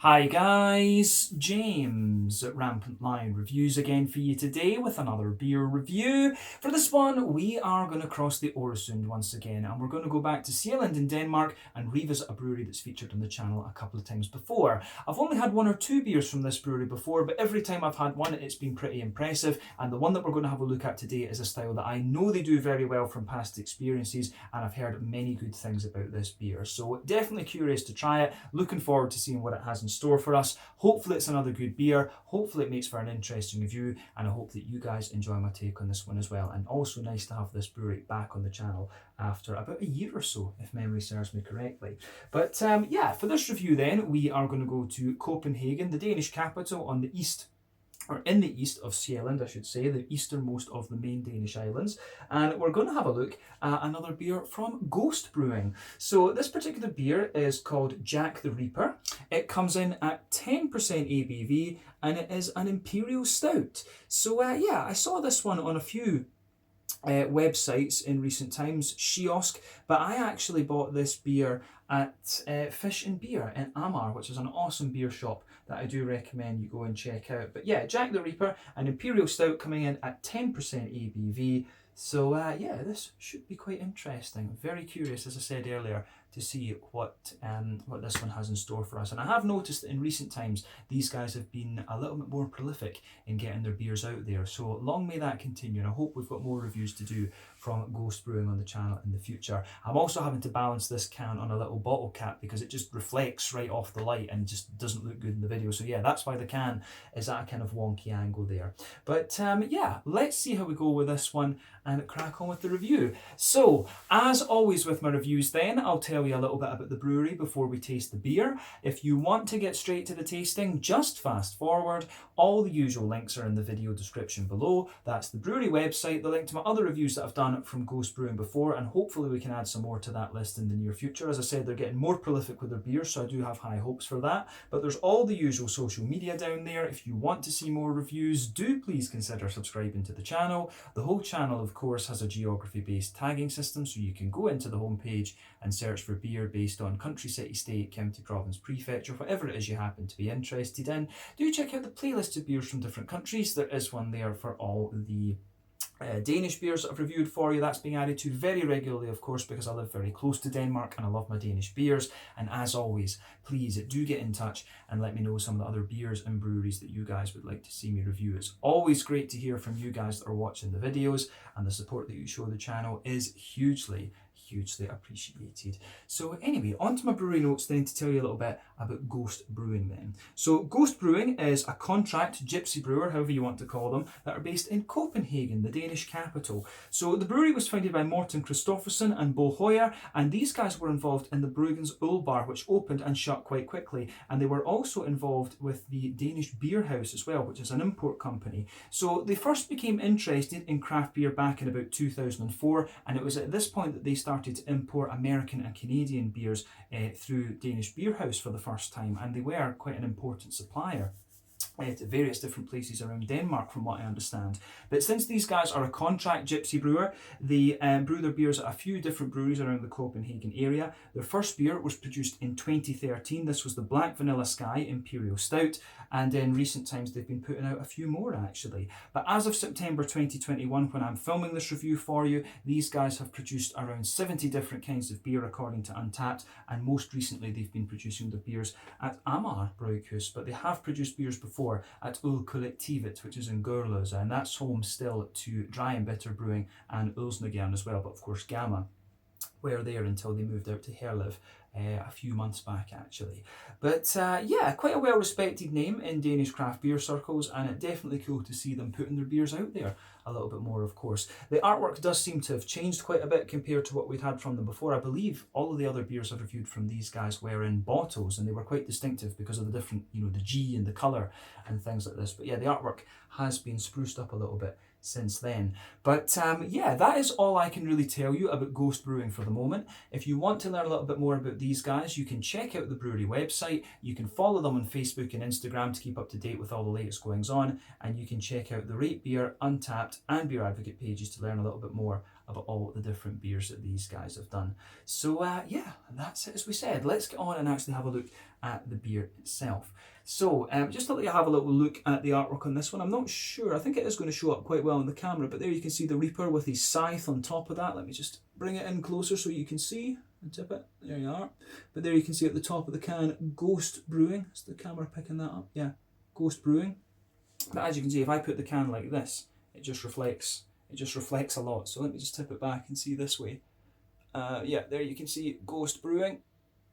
Hi guys, James at Rampant Lion Reviews again for you today with another beer review. For this one, we are going to cross the Øresund once again, and we're going to go back to Sjælland in Denmark and revisit a brewery that's featured on the channel a couple of times before. I've only had one or two beers from this brewery before, but every time I've had one, it's been pretty impressive, and the one that we're going to have a look at today is a style that I know they do very well from past experiences, and I've heard many good things about this beer. So definitely curious to try it, looking forward to seeing what it has in store for us. Hopefully it's another good beer, hopefully it makes for an interesting review, and I hope that you guys enjoy my take on this one as well. And also nice to have this brewery back on the channel after about a year or so, if memory serves me correctly. But yeah, for this review then, we are going to go to Copenhagen, the Danish capital on the east, or in the east of Sjælland, I should say, the easternmost of the main Danish islands. And we're going to have a look at another beer from Ghost Brewing. So this particular beer is called Jack the Reaper. It comes in at 10% ABV, and it is an Imperial Stout. So yeah, I saw this one on a few websites in recent times, Kiosk, but I actually bought this beer at Fish and Beer in Amager, which is an awesome beer shop that I do recommend you go and check out. But yeah, Jack the Reaper, an Imperial Stout coming in at 10% ABV. So yeah, this should be quite interesting. Very curious, as I said earlier, to see what this one has in store for us. And I have noticed that in recent times, these guys have been a little bit more prolific in getting their beers out there. So long may that continue, and I hope we've got more reviews to do from Ghost Brewing on the channel in the future. I'm also having to balance this can on a little bottle cap because it just reflects right off the light and just doesn't look good in the video. So yeah, that's why the can is at a kind of wonky angle there. But yeah, let's see how we go with this one and crack on with the review. So, as always with my reviews then, I'll tell you a little bit about the brewery before we taste the beer. If you want to get straight to the tasting, just fast forward. All the usual links are in the video description below. That's the brewery website, the link to my other reviews that I've done from Ghost Brewing before, and hopefully we can add some more to that list in the near future. As I said, they're getting more prolific with their beers, so I do have high hopes for that. But there's all the usual social media down there. If you want to see more reviews, do please consider subscribing to the channel. The whole channel, of course, has a geography-based tagging system, so you can go into the homepage and search for beer based on country, city, state, county, province, prefecture, whatever it is you happen to be interested in. Do check out the playlist of beers from different countries. There is one there for all the Danish beers that I've reviewed for you. That's being added to very regularly, of course, because I live very close to Denmark and I love my Danish beers. And as always, please do get in touch and let me know some of the other beers and breweries that you guys would like to see me review. It's always great to hear from you guys that are watching the videos, and the support that you show the channel is hugely appreciated. So anyway, on to my brewery notes then to tell you a little bit about Ghost Brewing then. So Ghost Brewing is a contract gypsy brewer, however you want to call them, that are based in Copenhagen, the Danish capital. So the brewery was founded by Morten Christoffersen and Bo Høyer, and these guys were involved in the Bruggens Øl Bar, which opened and shut quite quickly, and they were also involved with the Danish Beer House as well, which is an import company. So they first became interested in craft beer back in about 2004, and it was at this point that they started to import American and Canadian beers through Danish Beer House for the first time, and they were quite an important supplier to various different places around Denmark, from what I understand. But since these guys are a contract gypsy brewer, they brew their beers at a few different breweries around the Copenhagen area. Their first beer was produced in 2013. This was the Black Vanilla Sky Imperial Stout, and in recent times they've been putting out a few more actually. But as of September 2021, when I'm filming this review for you, these guys have produced around 70 different kinds of beer according to Untappd, and most recently they've been producing their beers at Amager Bryghus, but they have produced beers before at Øl Kollektivet, which is in Gurløse, and that's home still to Dry and Bitter Brewing and Ølsnegern as well, but of course Gamma were there until they moved out to Herlev a few months back actually. But yeah, quite a well-respected name in Danish craft beer circles, and it's definitely cool to see them putting their beers out there a little bit more, of course. The artwork does seem to have changed quite a bit compared to what we'd had from them before. I believe all of the other beers I've reviewed from these guys were in bottles, and they were quite distinctive because of the different, you know, the G and the colour and things like this. But yeah, the artwork has been spruced up a little bit since then. But yeah, that is all I can really tell you about Ghost Brewing for the moment. If you want to learn a little bit more about these guys, you can check out the brewery website, you can follow them on Facebook and Instagram to keep up to date with all the latest goings on, and you can check out the Rate Beer, Untappd and Beer Advocate pages to learn a little bit more about all the different beers that these guys have done. So yeah, that's it as we said. Let's get on and actually have a look at the beer itself. So just to let you have a little look at the artwork on this one, I'm not sure, I think it is going to show up quite well on the camera, but there you can see the Reaper with his scythe on top of that. Let me just bring it in closer so you can see and tip it. There you are. But there you can see at the top of the can, Ghost Brewing. Is the camera picking that up? Yeah, Ghost Brewing. But as you can see, if I put the can like this, it just reflects a lot. So let me just tip it back and see this way. Yeah, there you can see Ghost Brewing.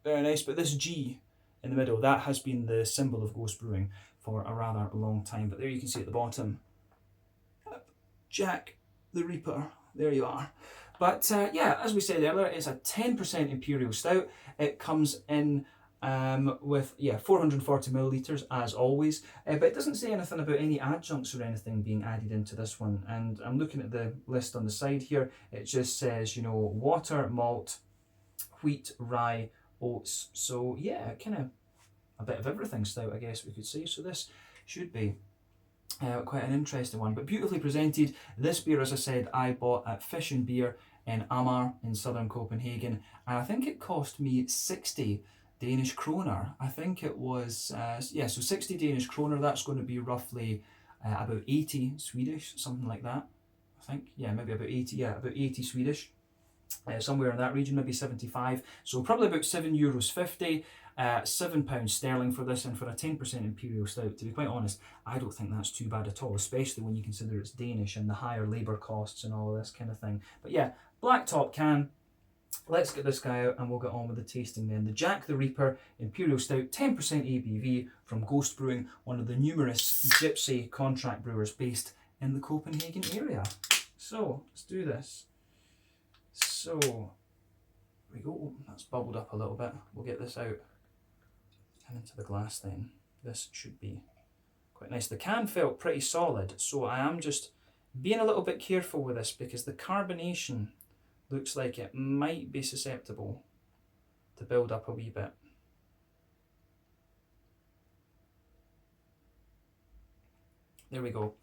Very nice. But this G in the middle, that has been the symbol of Ghost Brewing for a rather long time. But there you can see at the bottom, Jack the Reaper. There you are. But yeah, as we said earlier, it's a 10% Imperial Stout. It comes in with 440 millilitres as always, but it doesn't say anything about any adjuncts or anything being added into this one. And I'm looking at the list on the side here. It just says, you know, water, malt, wheat, rye, oats. So yeah, kind of a bit of everything stout, I guess we could say. So this should be quite an interesting one, but beautifully presented. This beer, as I said, I bought at Fish and Beer in Amager in southern Copenhagen, and I think it cost me 60 Danish kroner. I think it was, yeah, so 60 Danish kroner, that's going to be roughly about 80 Swedish, something like that. I think, yeah, maybe about 80, yeah, about 80 Swedish. Somewhere in that region, maybe 75. So probably about €7.50, £7 sterling for this, and for a 10% Imperial Stout, to be quite honest, I don't think that's too bad at all, especially when you consider it's Danish and the higher labour costs and all of this kind of thing. But yeah, black top can. Let's get this guy out and we'll get on with the tasting then. The Jack the Reaper Imperial Stout, 10% ABV from Ghost Brewing, one of the numerous gypsy contract brewers based in the Copenhagen area. So, let's do this. So, there we go. That's bubbled up a little bit. We'll get this out and into the glass then. This should be quite nice. The can felt pretty solid, so I am just being a little bit careful with this because the carbonation looks like it might be susceptible to build up a wee bit. There we go.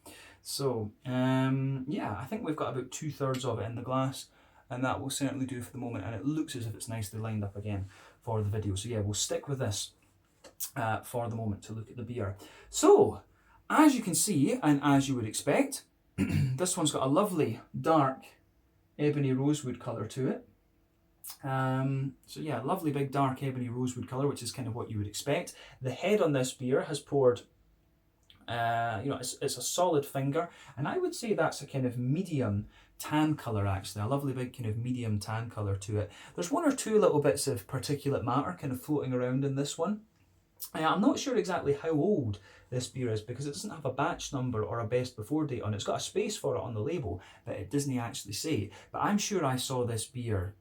So, yeah, I think we've got about 2/3 of it in the glass, and that will certainly do for the moment, and it looks as if it's nicely lined up again for the video. So yeah, we'll stick with this for the moment to look at the beer. So, as you can see, and as you would expect, this one's got a lovely dark ebony rosewood colour to it. So yeah, lovely big dark ebony rosewood colour, which is kind of what you would expect. The head on this beer has poured, you know, it's a solid finger, and I would say that's a kind of medium tan colour actually, a lovely big kind of medium tan colour to it. There's one or two little bits of particulate matter kind of floating around in this one. I'm not sure exactly how old this beer is because it doesn't have a batch number or a best before date on it. It's got a space for it on the label, but it doesn't actually say. But I'm sure I saw this beer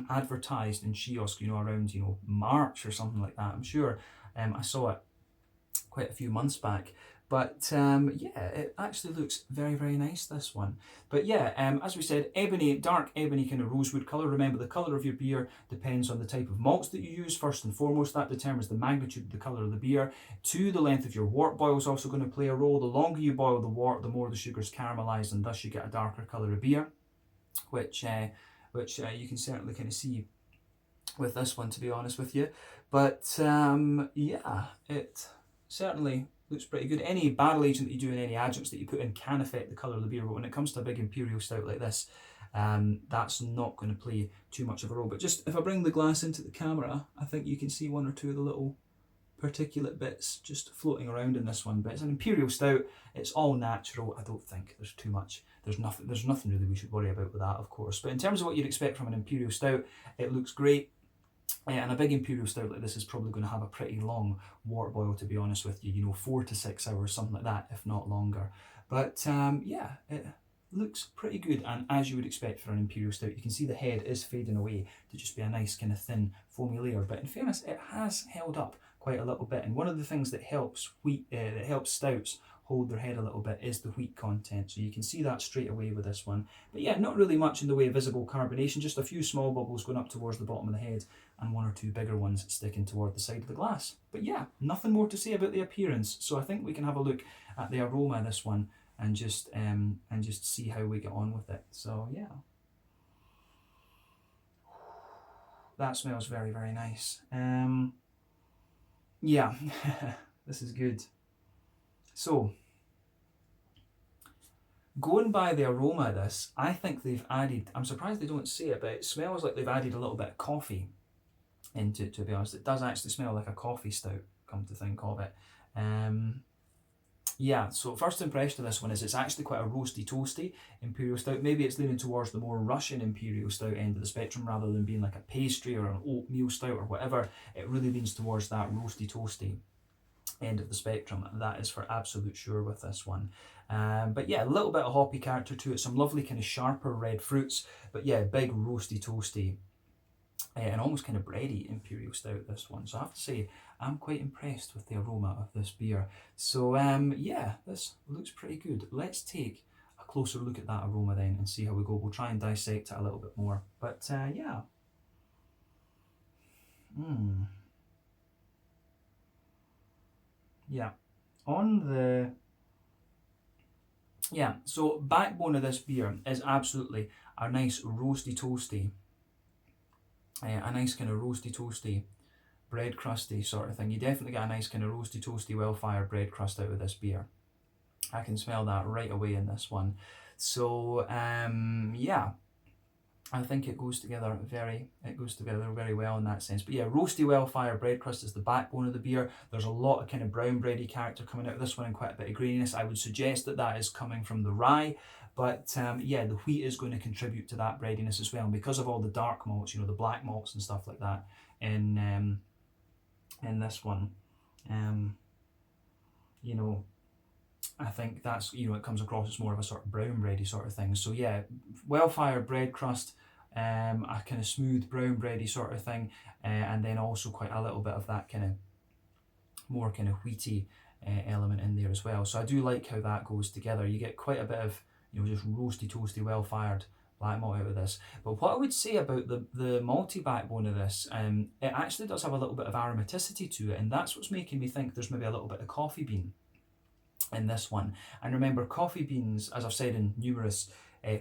advertised in kiosk, you know, around, you know, March or something like that. I'm sure I saw it quite a few months back. But yeah, it actually looks very, very nice, this one. But yeah, as we said, ebony, dark ebony kind of rosewood colour. Remember, the colour of your beer depends on the type of malts that you use. First and foremost, that determines the magnitude of the colour of the beer. Two, the length of your wort boil is also going to play a role. The longer you boil the wort, the more the sugar's caramelised, and thus you get a darker colour of beer, which you can certainly kind of see with this one, to be honest with you. But yeah, it certainly looks pretty good. Any barrel agent that you do and any adjuncts that you put in can affect the colour of the beer, but when it comes to a big Imperial Stout like this, that's not going to play too much of a role. But just if I bring the glass into the camera, I think you can see one or two of the little particulate bits just floating around in this one. But it's an Imperial Stout, it's all natural. I don't think there's too much, there's nothing really we should worry about with that, of course. But in terms of what you'd expect from an Imperial Stout, it looks great. And a big Imperial Stout like this is probably going to have a pretty long wort boil, to be honest with you, 4 to 6 hours, something like that, if not longer. But yeah, it looks pretty good, and as you would expect for an Imperial Stout, you can see the head is fading away to just be a nice kind of thin foamy layer. But in fairness, it has held up quite a little bit, and one of the things that helps stouts hold their head a little bit is the wheat content, so you can see that straight away with this one. But yeah, not really much in the way of visible carbonation, just a few small bubbles going up towards the bottom of the head and one or two bigger ones sticking toward the side of the glass. But yeah, nothing more to say about the appearance, so I think we can have a look at the aroma of this one and just see how we get on with it. So yeah. that smells very, very nice. Yeah, this is good. So, going by the aroma of this, I think they've added, I'm surprised they don't say it, but it smells like they've added a little bit of coffee into it, to be honest. It does actually smell like a coffee stout, come to think of it. Yeah, so first impression of this one is it's actually quite a roasty, toasty Imperial Stout. Maybe it's leaning towards the more Russian Imperial Stout end of the spectrum rather than being like a pastry or an oatmeal stout or whatever. It really leans towards that roasty, toasty end of the spectrum. That is for absolute sure with this one. But yeah, a little bit of hoppy character to it, some lovely kind of sharper red fruits, but yeah, big roasty, toasty, and almost kind of bready Imperial Stout, this one. So I have to say, I'm quite impressed with the aroma of this beer. So yeah, this looks pretty good. Let's take a closer look at that aroma then and see how we go. We'll try and dissect it a little bit more. But yeah. Yeah. So backbone of this beer is absolutely a nice roasty toasty, a nice kind of roasty toasty, bread crusty sort of thing. You definitely get a nice kind of roasty toasty, well fired bread crust out of this beer. I can smell that right away in this one. So yeah, I think it goes together very well in that sense. But yeah, roasty, well-fired bread crust is the backbone of the beer. There's a lot of kind of brown bready character coming out of this one and quite a bit of graininess. I would suggest that that is coming from the rye, but yeah, the wheat is going to contribute to that breadiness as well. And because of all the dark malts, you know, the black malts and stuff like that in this one, you know, I think that's, you know, it comes across as more of a sort of brown bready sort of thing. So yeah, well-fired bread crust, a kind of smooth brown bready sort of thing, and then also quite a little bit of that kind of more kind of wheaty element in there as well. So I do like how that goes together. You get quite a bit of, you know, just roasty, toasty, well-fired black malt out of this. But what I would say about the malty backbone of this, it actually does have a little bit of aromaticity to it, and that's what's making me think there's maybe a little bit of coffee bean in this one. And remember, coffee beans, as I've said in numerous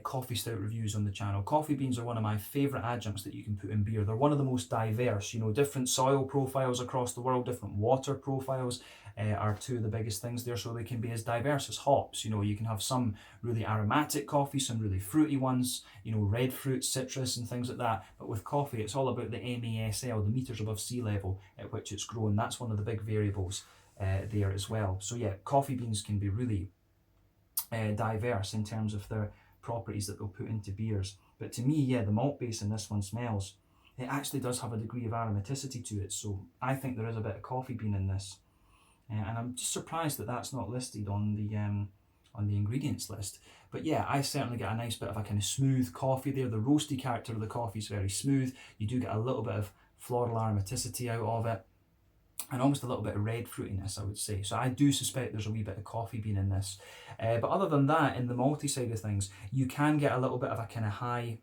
coffee stout reviews on the channel, coffee beans are one of my favourite adjuncts that you can put in beer. They're one of the most diverse, you know, different soil profiles across the world, different water profiles are two of the biggest things there, so they can be as diverse as hops. You know, you can have some really aromatic coffee, some really fruity ones, you know, red fruit, citrus and things like that. But with coffee, it's all about the MESL, the metres above sea level at which it's grown. That's one of the big variables there as well. So yeah, coffee beans can be really diverse in terms of their properties that they'll put into beers. But to me, yeah, the malt base in this one smells, it actually does have a degree of aromaticity to it. So I think there is a bit of coffee bean in this. And I'm just surprised that that's not listed on the ingredients list. But yeah, I certainly get a nice bit of a kind of smooth coffee there. The roasty character of the coffee is very smooth. You do get a little bit of floral aromaticity out of it, and almost a little bit of red fruitiness, I would say. So I do suspect there's a wee bit of coffee bean in this. But other than that, in the malty side of things, you can get a little bit of a kind of high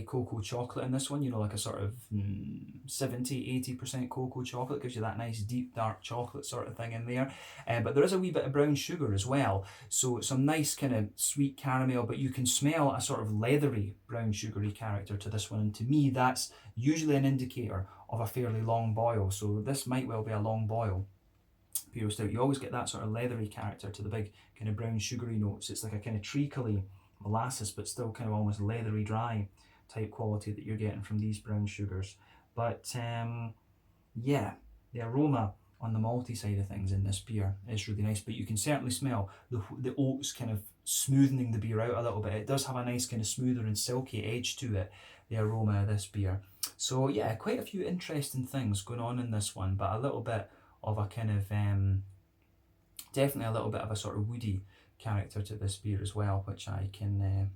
cocoa chocolate in this one, you know, like a sort of 70-80% cocoa chocolate. Gives you that nice deep dark chocolate sort of thing in there. But there is a wee bit of brown sugar as well, so some nice kind of sweet caramel, but you can smell a sort of leathery brown sugary character to this one, and to me that's usually an indicator of a fairly long boil. So this might well be a long boil Imperial Stout. You always get that sort of leathery character to the big kind of brown sugary notes. It's like a kind of treacly molasses, but still kind of almost leathery dry type quality that you're getting from these brown sugars. But yeah, the aroma on the malty side of things in this beer is really nice, but you can certainly smell the oats kind of smoothing the beer out a little bit. It does have a nice kind of smoother and silky edge to it, the aroma of this beer. So yeah, quite a few interesting things going on in this one, but a little bit of a kind of definitely a little bit of a sort of woody character to this beer as well, which I can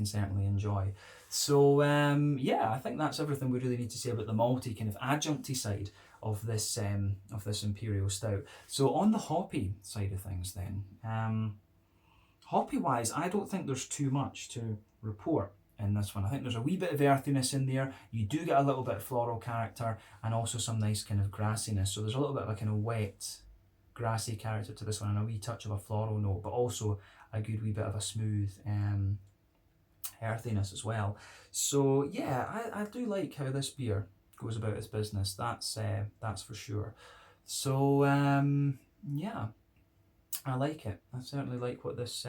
certainly enjoy. So yeah, I think that's everything we really need to say about the malty kind of adjuncty side of this Imperial Stout. So on the hoppy side of things then, hoppy wise, I don't think there's too much to report in this one. I think there's a wee bit of earthiness in there. You do get a little bit of floral character and also some nice kind of grassiness. So there's a little bit of a kind of wet, grassy character to this one and a wee touch of a floral note, but also a good wee bit of a smooth earthiness as well. So yeah, I do like how this beer goes about its business. That's for sure. So yeah, I like it. I certainly like what this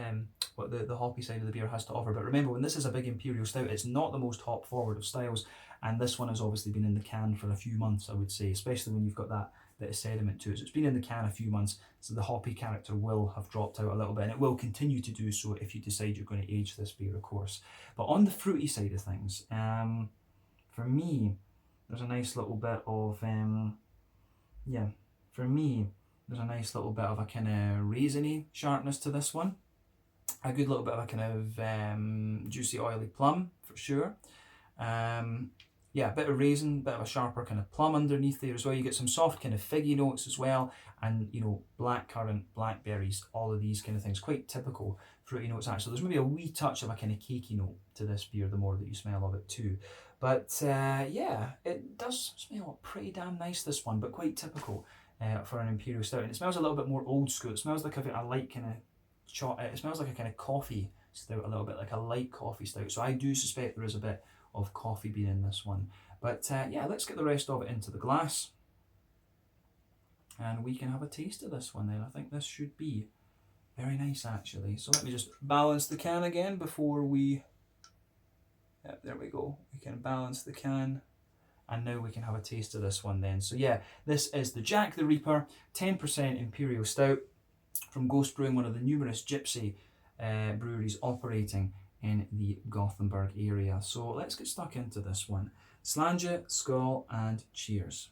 what the hoppy side of the beer has to offer. But remember, when this is a big imperial stout, it's not the most hop forward of styles, and this one has obviously been in the can for a few months, I would say, especially when you've got that bit of sediment to it. So it's been in the can a few months, so the hoppy character will have dropped out a little bit, and it will continue to do so if you decide you're going to age this beer, of course. But on the fruity side of things, for me, there's a nice little bit of yeah, for me, there's a nice little bit of a kind of raisiny sharpness to this one. A good little bit of a kind of juicy oily plum for sure. Yeah, a bit of raisin, bit of a sharper kind of plum underneath there as well. You get some soft kind of figgy notes as well, and you know, blackcurrant, blackberries, all of these kind of things. Quite typical fruity notes actually. There's maybe a wee touch of a kind of cakey note to this beer the more that you smell of it too. But yeah, it does smell pretty damn nice, this one, but quite typical for an imperial stout. And it smells a little bit more old school. It smells like a light kind of it smells like a kind of coffee stout, a little bit like a light coffee stout. So I do suspect there is a bit of coffee bean in this one. But yeah, let's get the rest of it into the glass, and we can have a taste of this one then. I think this should be very nice actually. So let me just balance the can again before we, yep, there we go. We can balance the can, and now we can have a taste of this one then. So yeah, this is the Jack the Reaper 10% Imperial Stout from Ghost Brewing, one of the numerous gypsy breweries operating in the Gothenburg area. So let's get stuck into this one. Slange, skål, and cheers.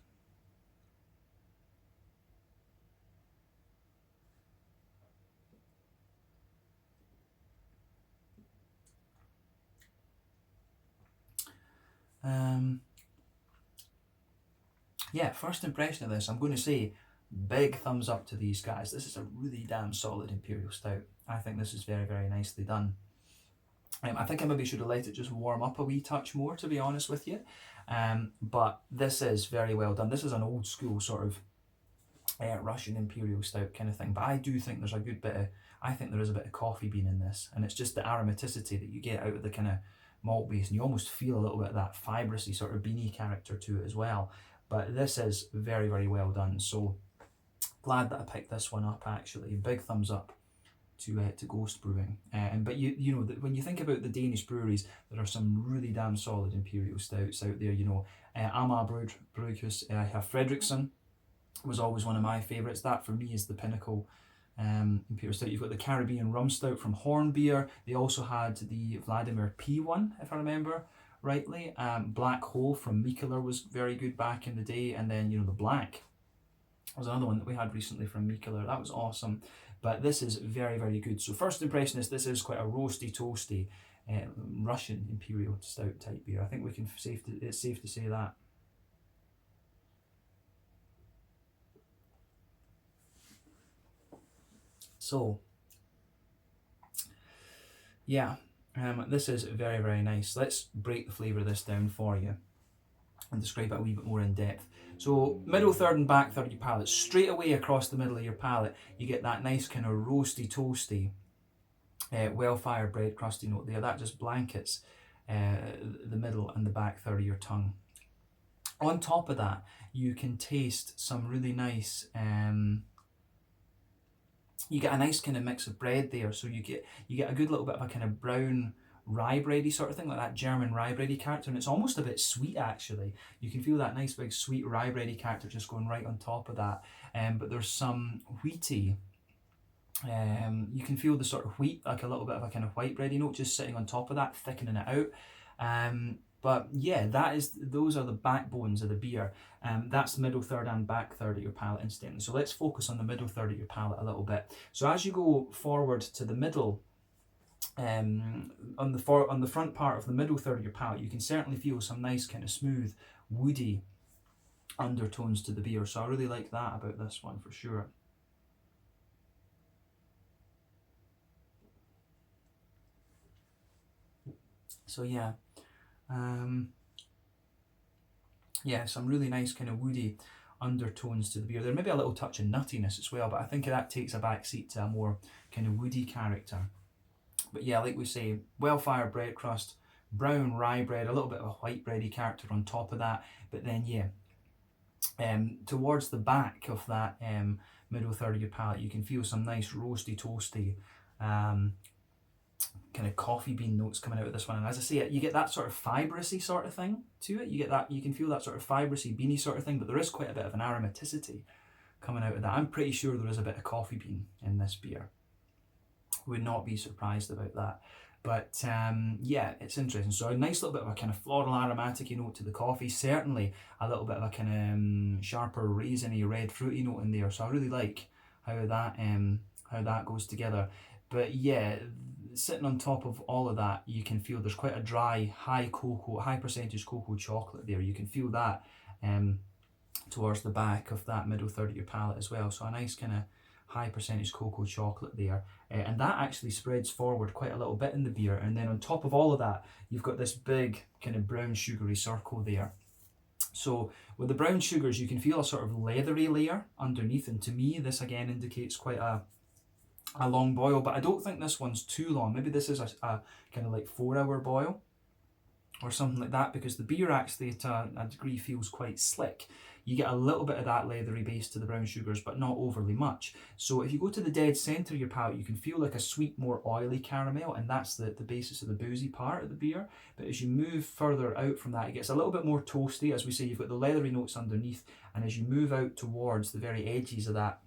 Yeah, first impression of this, I'm going to say big thumbs up to these guys. This is a really damn solid Imperial Stout. I think this is very, very nicely done. I think I maybe should have let it just warm up a wee touch more, to be honest with you. But this is very well done. This is an old school sort of Russian Imperial Stout kind of thing. But I do think there's a good bit of, I think there is a bit of coffee bean in this. And it's just the aromaticity that you get out of the kind of malt base. And you almost feel a little bit of that fibrousy sort of beany character to it as well. But this is very, very well done. So glad that I picked this one up actually. Big thumbs up to Ghost Brewing. But you know, when you think about the Danish breweries, there are some really damn solid Imperial Stouts out there. You know, Amager Bryghus, I have Fredriksson, was always one of my favourites. That for me is the pinnacle Imperial Stout. You've got the Caribbean Rum Stout from Horn Beer. They also had the Vladimir P one, if I remember rightly. Black Hole from Mikkeller was very good back in the day. And then, you know, the Black was another one that we had recently from Mikkeller. That was awesome. But this is very, very good. So first impression is this is quite a roasty, toasty Russian Imperial Stout type beer. I think we can it's safe to say that. So yeah, this is very, very nice. Let's break the flavour of this down for you and describe it a wee bit more in depth. So middle third and back third of your palate, straight away across the middle of your palate, you get that nice kind of roasty, toasty, well-fired bread crusty note there. That just blankets the middle and the back third of your tongue. On top of that, you can taste some really nice, you get a nice kind of mix of bread there. So you get a good little bit of a kind of brown rye bready sort of thing, like that German rye bready character, and it's almost a bit sweet actually. You can feel that nice big sweet rye bready character just going right on top of that. But there's some wheaty, you can feel the sort of wheat, like a little bit of a kind of white bready note just sitting on top of that, thickening it out. But yeah, those are the backbones of the beer. That's middle third and back third of your palate instantly. So let's focus on the middle third of your palate a little bit. So as you go forward to the middle, on the front part of the middle third of your palate, you can certainly feel some nice kind of smooth, woody undertones to the beer. So I really like that about this one for sure. So yeah, yeah, some really nice kind of woody undertones to the beer. There may be a little touch of nuttiness as well, but I think that takes a back seat to a more kind of woody character. But yeah, like we say, well-fired bread crust, brown rye bread, a little bit of a white bready character on top of that. But then yeah, towards the back of that middle third of your palate, you can feel some nice roasty, toasty, kind of coffee bean notes coming out of this one. And as I say, you get that sort of fibrousy sort of thing to it. You get that, you can feel that sort of fibrousy, beany sort of thing, but there is quite a bit of an aromaticity coming out of that. I'm pretty sure there is a bit of coffee bean in this beer. Would not be surprised about that. But yeah, it's interesting. So a nice little bit of a kind of floral aromatic note to the coffee. Certainly a little bit of a kind of sharper raisiny red fruity note in there. So I really like how that goes together. But yeah, sitting on top of all of that, you can feel there's quite a dry, high percentage cocoa chocolate there. You can feel that towards the back of that middle third of your palate as well. So a nice kind of high percentage cocoa chocolate there, and that actually spreads forward quite a little bit in the beer. And then on top of all of that, you've got this big kind of brown sugary circle there. So with the brown sugars, you can feel a sort of leathery layer underneath, and to me this again indicates quite a long boil, but I don't think this one's too long. Maybe this is a kind of like 4-hour boil or something like that, because the beer actually to a degree feels quite slick. You get a little bit of that leathery base to the brown sugars, but not overly much. So if you go to the dead centre of your palate, you can feel like a sweet, more oily caramel, and that's the basis of the boozy part of the beer. But as you move further out from that, it gets a little bit more toasty. As we say, you've got the leathery notes underneath, and as you move out towards the very edges of that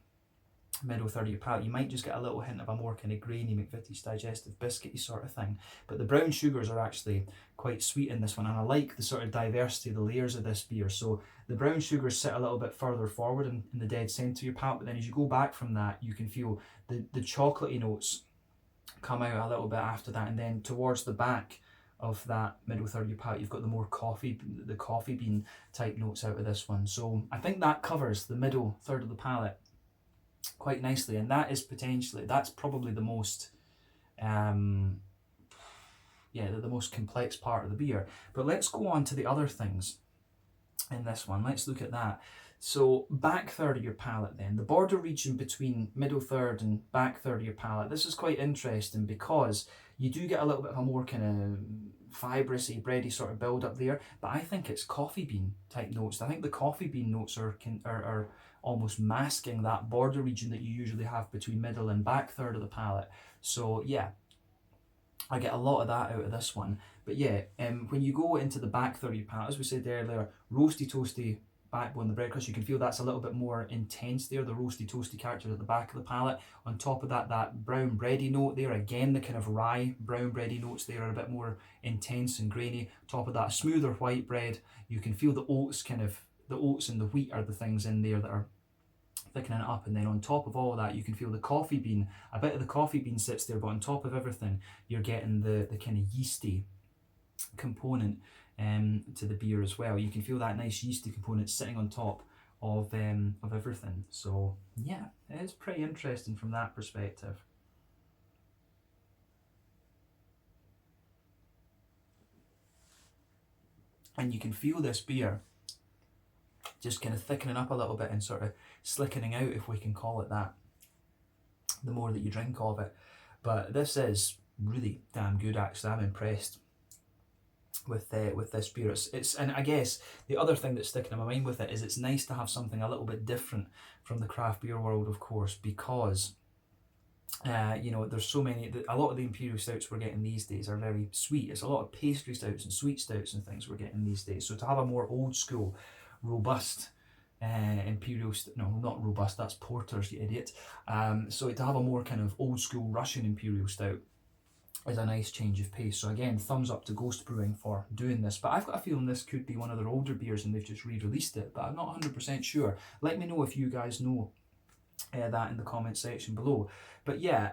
middle third of your palate, you might just get a little hint of a more kind of grainy McVitie's digestive biscuity sort of thing. But the brown sugars are actually quite sweet in this one, and I like the sort of diversity of the layers of this beer. So the brown sugars sit a little bit further forward in the dead centre of your palate, but then as you go back from that, you can feel the chocolatey notes come out a little bit after that, and then towards the back of that middle third of your palate, you've got the more coffee bean type notes out of this one. So I think that covers the middle third of the palate quite nicely, and that's probably the most the most complex part of the beer. But let's go on to the other things in this one. Let's look at that. So back third of your palate then, the border region between middle third and back third of your palate, this is quite interesting because you do get a little bit of a more kind of fibrousy, bready sort of build up there, but I think it's coffee bean type notes. I think the coffee bean notes are almost masking that border region that you usually have between middle and back third of the palate. So yeah, I get a lot of that out of this one. But yeah, when you go into the back third of your palate, as we said earlier, roasty, toasty backbone, the bread crust, you can feel that's a little bit more intense there, the roasty, toasty character at the back of the palate. On top of that, that brown bready note there, again, the kind of rye brown bready notes there are a bit more intense and grainy. Top of that, smoother white bread, you can feel the oats and the wheat are the things in there that are thickening it up. And then on top of all of that, you can feel the coffee bean, a bit of the coffee bean sits there, but on top of everything, you're getting the kind of yeasty component to the beer as well. You can feel that nice yeasty component sitting on top of everything. So yeah, it is pretty interesting from that perspective. And you can feel this beer just kind of thickening up a little bit and sort of slickening out, if we can call it that, the more that you drink of it. But this is really damn good, actually. I'm impressed with this beer. And I guess the other thing that's sticking in my mind with it is it's nice to have something a little bit different from the craft beer world, of course, because there's so many, a lot of the Imperial stouts we're getting these days are very sweet. It's a lot of pastry stouts and sweet stouts and things we're getting these days. So to have a more old school, robust Imperial, no, not robust, that's porters, you idiot. So to have a more kind of old school Russian Imperial stout is a nice change of pace. So again, thumbs up to Ghost Brewing for doing this. But I've got a feeling this could be one of their older beers and they've just re-released it, but I'm not 100% sure. Let me know if you guys know that in the comment section below. But yeah,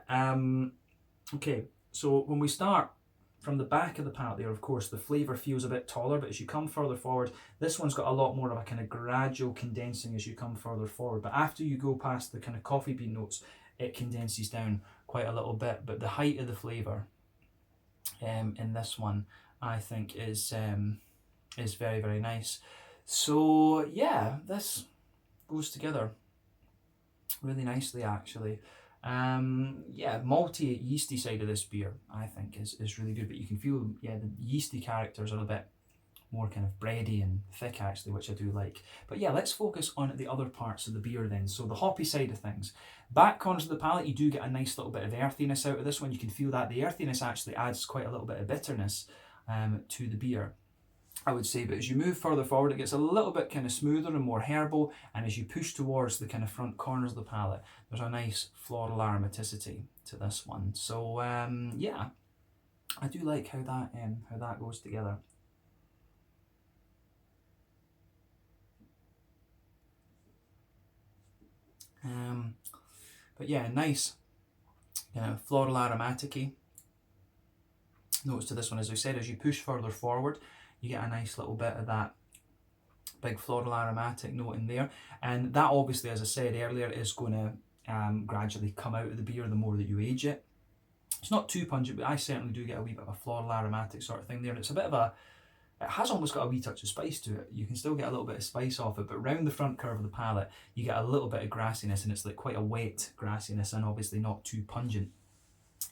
okay, so when we start from the back of the palate there, of course, the flavour feels a bit taller, but as you come further forward, this one's got a lot more of a kind of gradual condensing as you come further forward. But after you go past the kind of coffee bean notes, it condenses down quite a little bit. But the height of the flavour in this one, I think, is very, very nice. So yeah, this goes together really nicely, actually. Yeah, malty, yeasty side of this beer, I think, is really good. But you can feel, yeah, the yeasty characters are a bit more kind of bready and thick actually, which I do like. But yeah, let's focus on the other parts of the beer then. So the hoppy side of things. Back corners of the palate, you do get a nice little bit of earthiness out of this one. You can feel that the earthiness actually adds quite a little bit of bitterness to the beer, I would say. But as you move further forward, it gets a little bit kind of smoother and more herbal, and as you push towards the kind of front corners of the palate, there's a nice floral aromaticity to this one. So yeah, I do like how that goes together. But yeah, nice floral aromatic notes to this one. As I said, as you push further forward, you get a nice little bit of that big floral aromatic note in there, and that obviously, as I said earlier, is going to gradually come out of the beer the more that you age it. It's not too pungent, but I certainly do get a wee bit of a floral aromatic sort of thing there, and it's a bit of a, it has almost got a wee touch of spice to it. You can still get a little bit of spice off it, but round the front curve of the palate, you get a little bit of grassiness, and it's like quite a wet grassiness, and obviously not too pungent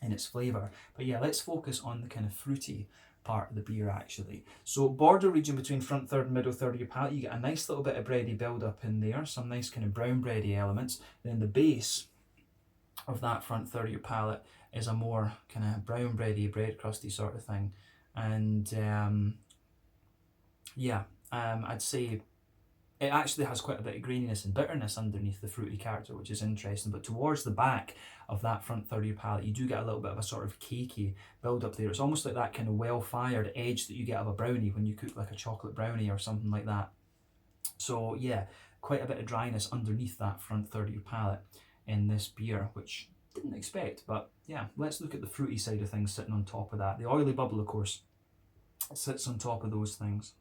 in its flavour. But yeah, let's focus on the kind of fruity part of the beer actually. So border region between front third and middle third of your palate, you get a nice little bit of bready build up in there, some nice kind of brown bready elements. Then the base of that front third of your palate is a more kind of brown bready, bread crusty sort of thing. And yeah, I'd say it actually has quite a bit of graininess and bitterness underneath the fruity character, which is interesting. But towards the back of that front third of your palate, you do get a little bit of a sort of cakey build up there. It's almost like that kind of well-fired edge that you get of a brownie when you cook like a chocolate brownie or something like that. So yeah, quite a bit of dryness underneath that front third of your palate in this beer, which I didn't expect. But yeah, let's look at the fruity side of things sitting on top of that. The oily bubble, of course, sits on top of those things.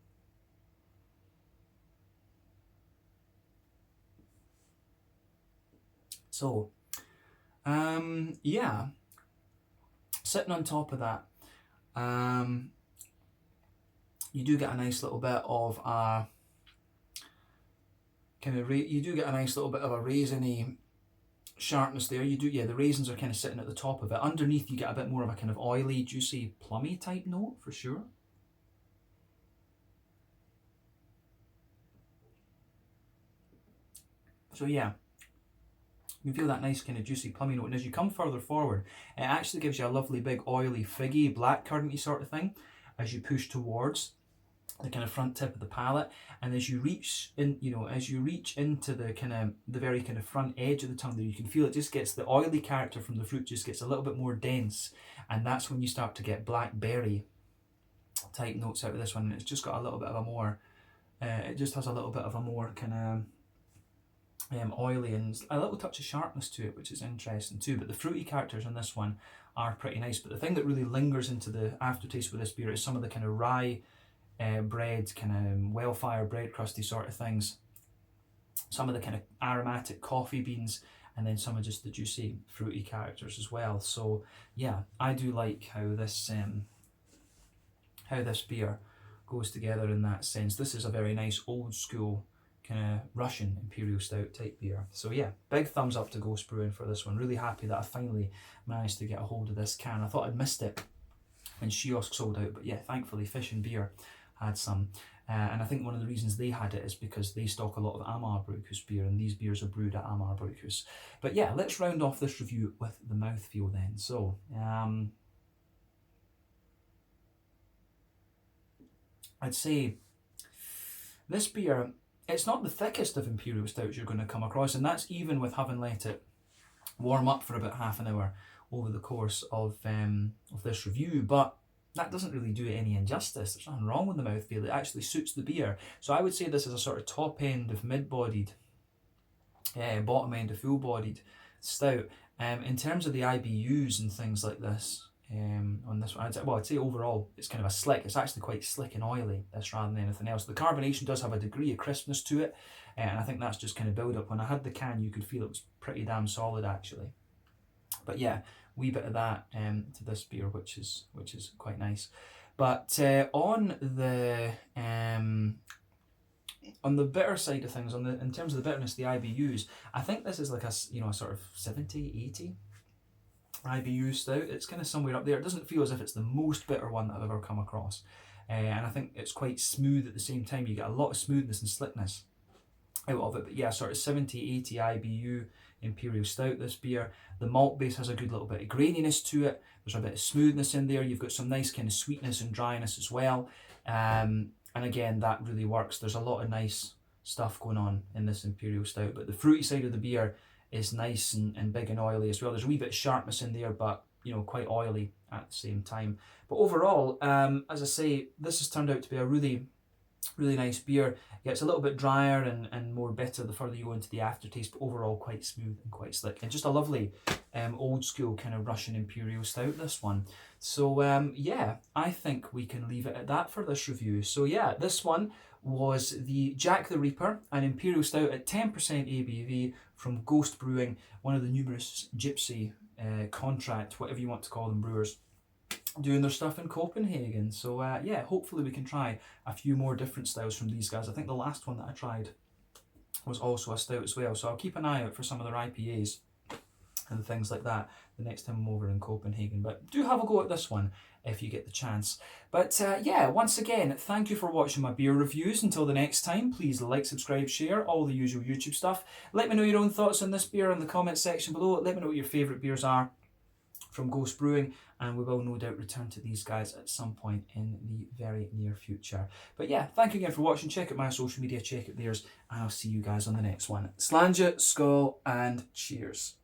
So, yeah, sitting on top of that, you do get a nice little bit of a you do get a nice little bit of a raisiny sharpness there. You do, yeah, the raisins are kind of sitting at the top of it. Underneath, you get a bit more of a kind of oily, juicy, plummy type note for sure. So yeah, you feel that nice kind of juicy plummy note, and as you come further forward, it actually gives you a lovely big oily figgy blackcurranty sort of thing as you push towards the kind of front tip of the palate, and as you reach in, as you reach into the kind of the very kind of front edge of the tongue there, you can feel it just gets, the oily character from the fruit just gets a little bit more dense, and that's when you start to get blackberry type notes out of this one, and it's just got a little bit of a more it just has a little bit of a more kind of oily and a little touch of sharpness to it, which is interesting too. But the fruity characters on this one are pretty nice. But the thing that really lingers into the aftertaste with this beer is some of the kind of rye bread, kind of well-fired bread crusty sort of things, some of the kind of aromatic coffee beans, and then some of just the juicy fruity characters as well. So yeah, I do like how this beer goes together in that sense. This is a very nice old school kind of Russian Imperial Stout type beer. So yeah, big thumbs up to Ghost Brewing for this one. Really happy that I finally managed to get a hold of this can. I thought I'd missed it when Kiosk sold out, but yeah, thankfully Fish and Beer had some. And I think one of the reasons they had it is because they stock a lot of Amar Brewhus beer, and these beers are brewed at Amar Brewhus. But yeah, let's round off this review with the mouthfeel then. So, I'd say this beer, it's not the thickest of Imperial Stouts you're going to come across, and that's even with having let it warm up for about half an hour over the course of this review, but that doesn't really do it any injustice. There's nothing wrong with the mouthfeel. It actually suits the beer. So I would say this is a sort of top end of mid-bodied, bottom end of full-bodied stout. In terms of the IBUs and things like this, on this one, I'd say overall it's kind of a slick. It's actually quite slick and oily, this, rather than anything else. The carbonation does have a degree of crispness to it, and I think that's just kind of build up. When I had the can, you could feel it was pretty damn solid actually. But yeah, wee bit of that to this beer, which is quite nice. But on the On the bitter side of things, in terms of the bitterness, the IBUs, I think this is like a sort of 70, 80 IBU stout. It's kind of somewhere up there. It doesn't feel as if it's the most bitter one that I've ever come across. And I think it's quite smooth at the same time. You get a lot of smoothness and slickness out of it. But yeah, sort of 70, 80 IBU Imperial Stout, this beer. The malt base has a good little bit of graininess to it. There's a bit of smoothness in there. You've got some nice kind of sweetness and dryness as well. And again, that really works. There's a lot of nice stuff going on in this Imperial Stout. But the fruity side of the beer is nice and big and oily as well. There's a wee bit of sharpness in there, but quite oily at the same time. But overall, as I say, this has turned out to be a really nice beer. It gets a little bit drier and more bitter the further you go into the aftertaste, but overall quite smooth and quite slick. And just a lovely old school kind of Russian Imperial Stout, this one. So yeah, I think we can leave it at that for this review. So yeah, this one was the Jack the Reaper, an Imperial Stout at 10% ABV from Ghost Brewing, one of the numerous gypsy contract, whatever you want to call them, brewers doing their stuff in Copenhagen. So yeah, hopefully we can try a few more different styles from these guys. I think the last one that I tried was also a stout as well, so I'll keep an eye out for some of their IPAs and things like that the next time I'm over in Copenhagen. But do have a go at this one if you get the chance. But yeah, once again, thank you for watching my beer reviews. Until the next time, please like, subscribe, share, all the usual YouTube stuff. Let me know your own thoughts on this beer in the comment section below. Let me know what your favourite beers are from Ghost Brewing, and we will no doubt return to these guys at some point in the very near future. But yeah, thank you again for watching. Check out my social media, check out theirs, and I'll see you guys on the next one. Slàinte, skål, and cheers.